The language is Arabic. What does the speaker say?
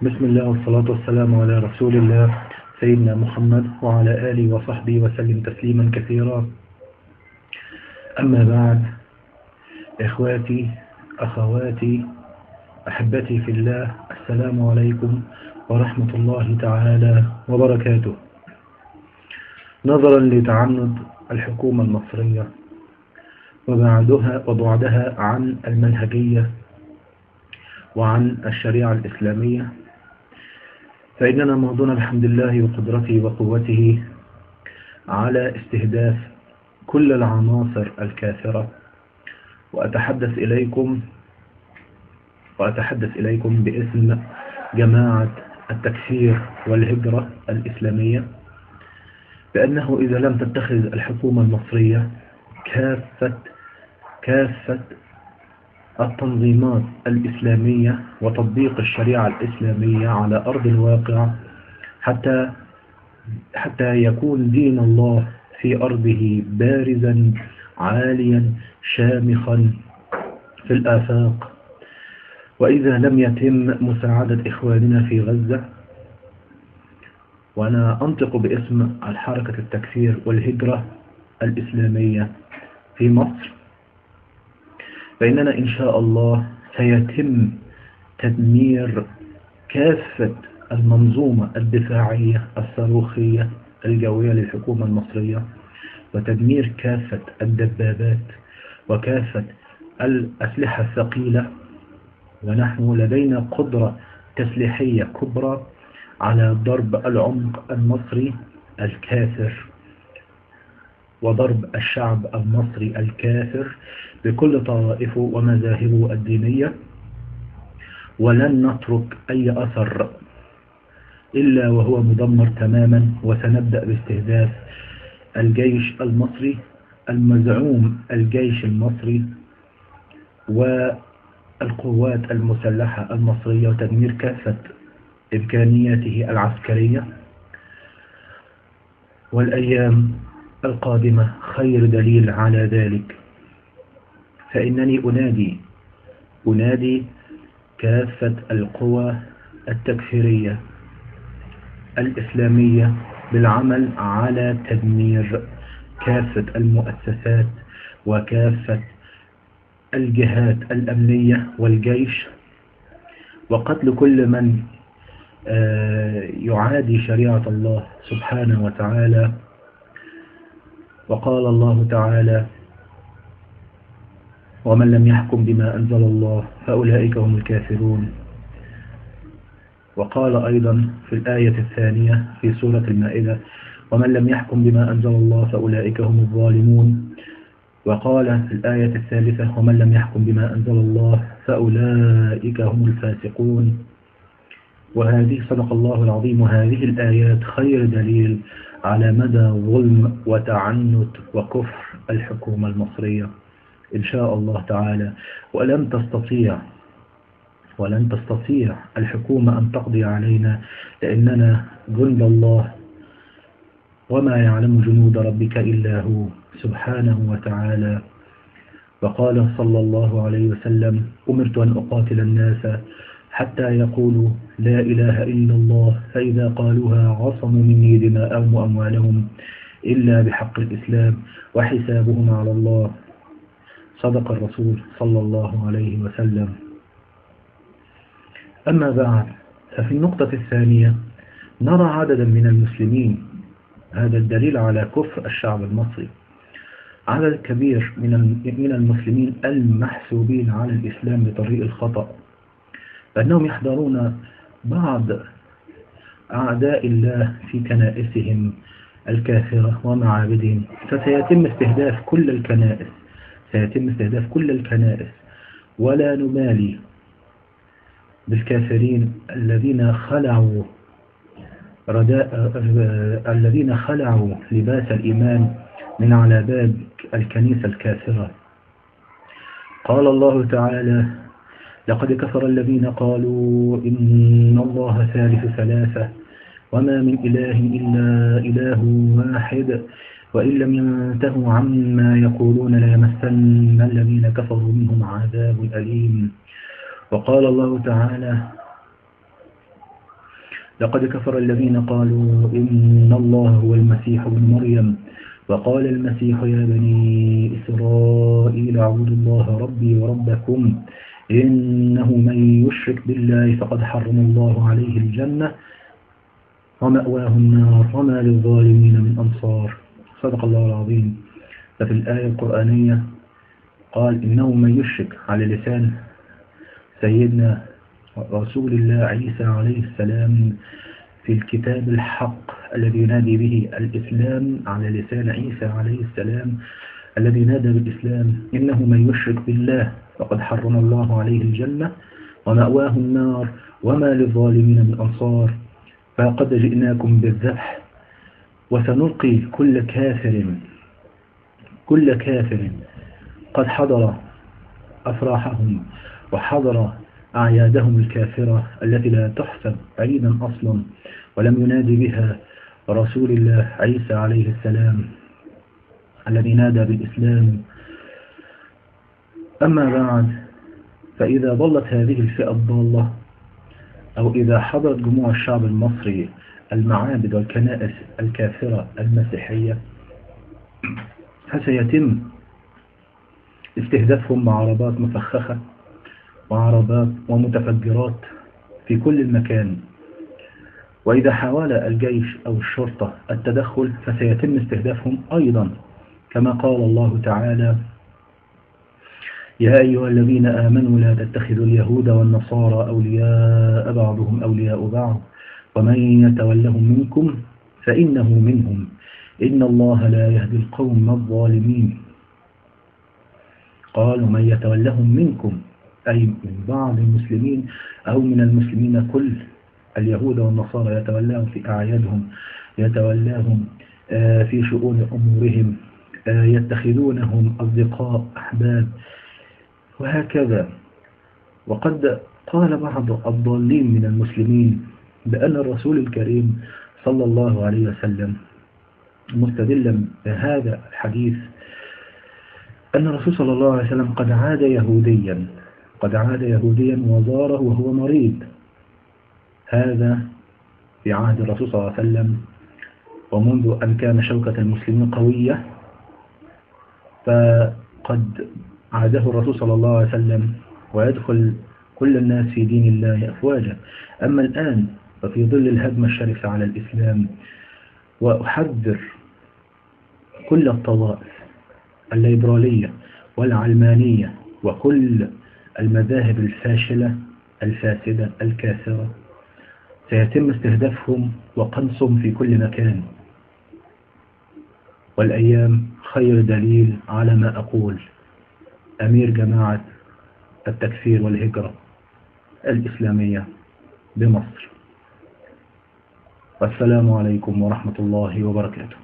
بسم الله والصلاة والسلام على رسول الله سيدنا محمد وعلى آله وصحبه وسلم تسليما كثيرا. أما بعد، إخواتي أخواتي أحبتي في الله، السلام عليكم ورحمة الله تعالى وبركاته. نظرا لتعنت الحكومة المصرية وبعدها عن المنهجية وعن الشريعة الإسلامية، فإننا موضوعنا بحمد الله وقدرته وقوته على استهداف كل العناصر الكافرة. وأتحدث إليكم باسم جماعة التكفير والهجرة الإسلامية، بأنه إذا لم تتخذ الحكومة المصرية كافة التنظيمات الإسلامية وتطبيق الشريعة الإسلامية على أرض الواقع حتى يكون دين الله في أرضه بارزا عاليا شامخا في الآفاق، وإذا لم يتم مساعدة إخواننا في غزة، وأنا أنطق باسم الحركة التكفير والهجرة الإسلامية في مصر، فإننا إن شاء الله سيتم تدمير كافة المنظومة الدفاعية الصاروخية الجوية للحكومة المصرية، وتدمير كافة الدبابات وكافة الأسلحة الثقيلة. ونحن لدينا قدرة تسليحية كبرى على ضرب العمق المصري الكافر وضرب الشعب المصري الكافر بكل طوائفه ومذاهبه الدينية، ولن نترك أي أثر إلا وهو مدمر تماما. وسنبدأ باستهداف الجيش المصري المزعوم، الجيش المصري والقوات المسلحة المصرية، وتدمير كافة إمكانياته العسكرية. والأيام القادمة خير دليل على ذلك، فإنني أنادي كافة القوى التكفيرية الإسلامية بالعمل على تدمير كافة المؤسسات وكافة الجهات الأمنية والجيش، وقتل كل من يعادي شريعة الله سبحانه وتعالى. وقال الله تعالى: ومن لم يحكم بما أنزل الله فأولئك هم الكافرون. وقال أيضا في الآية الثانية في سورة المائدة: ومن لم يحكم بما أنزل الله فأولئك هم الظالمون. وقال في الآية الثالثة: ومن لم يحكم بما أنزل الله فأولئك هم الفاسقون. وهذه صدق الله العظيم، وهذه الآيات خير دليل على مدى ظلم وتعنت وكفر الحكومة المصرية إن شاء الله تعالى. ولن تستطيع الحكومة أن تقضي علينا، لأننا جند الله، وما يعلم جنود ربك إلا هو سبحانه وتعالى. وقال صلى الله عليه وسلم: أمرت أن أقاتل الناس حتى يقولوا لا إله إلا الله، فإذا قالوها عصموا مني دماءهم وأموالهم إلا بحق الإسلام وحسابهم على الله. صدق الرسول صلى الله عليه وسلم. أما بعد، ففي النقطة الثانية نرى عددا من المسلمين، هذا الدليل على كفر الشعب المصري، عدد كبير من المسلمين المحسوبين على الإسلام بطريق الخطأ، فأنهم يحضرون بعض أعداء الله في كنائسهم الكافرة ومعابدهم. فسيتم استهداف كل الكنائس، ولا نبالي بالكافرين الذين خلعوا لباس الإيمان من على باب الكنيسة الكافرة. قال الله تعالى: لقد كفر الذين قالوا إن الله ثالث ثلاثة وما من إله إلا إله واحد وإن لم ينتهوا عما يقولون ليمسن الذين كفروا منهم عذاب أليم. وقال الله تعالى: لقد كفر الذين قالوا إن الله هو المسيح ابن مريم وقال المسيح يا بني إسرائيل اعبدوا الله ربي وربكم إنه من يشرك بالله فقد حرم الله عليه الجنة ومأواه النار وما للظالمين من أنصار. صدق الله العظيم. ففي الآية القرآنية قال إنه من يشرك على لسان سيدنا رسول الله عيسى عليه السلام في الكتاب الحق الذي ينادي به الإسلام على لسان عيسى عليه السلام الذي نادى بالإسلام إنه من يشرك بالله فقد حرم الله عليه الجنة ومأواه النار وما للظالمين من أنصار. فقد جئناكم بالذبح وسنلقي كل كافر قد حضر أفراحهم وحضر أعيادهم الكافرة التي لا تحسب عيدا أصلا ولم ينادي بها رسول الله عيسى عليه السلام الذي نادى بالإسلام. أما بعد، فإذا ضلت هذه الفئة الضالة أو إذا حضرت جموع الشعب المصري المعابد والكنائس الكافرة المسيحية فسيتم استهدافهم بعربات مفخخة وعربات ومتفجرات في كل المكان. وإذا حاول الجيش أو الشرطة التدخل فسيتم استهدافهم أيضا كما قال الله تعالى يا أيها الذين آمنوا لا تتخذوا اليهود والنصارى أولياء بعضهم أولياء بعض ومن يتولهم منكم فإنه منهم إن الله لا يهدي القوم الظالمين. قال ومن يتولهم منكم أي من بعض المسلمين أو من المسلمين كل اليهود والنصارى يتولاهم في أعيادهم يتولاهم في شؤون أمورهم يتخذونهم أصدقاء أحباب وهكذا. وقد قال بعض الضالين من المسلمين بأن الرسول الكريم صلى الله عليه وسلم مستدلا بهذا الحديث أن الرسول صلى الله عليه وسلم قد عاد يهوديا وزاره وهو مريض. هذا في عهد الرسول صلى الله عليه وسلم ومنذ أن كان شوكة المسلمين قوية فقد عاده الرسول صلى الله عليه وسلم ويدخل كل الناس في دين الله أفواجا. أما الآن ففي ظل الهدم الشرس على الإسلام وأحذر كل الطوائف الليبرالية والعلمانية وكل المذاهب الفاشلة الفاسدة الكافرة سيتم استهدافهم وقنصهم في كل مكان. والأيام خير دليل على ما أقول. أمير جماعة التكفير والهجرة الإسلامية بمصر. والسلام عليكم ورحمة الله وبركاته.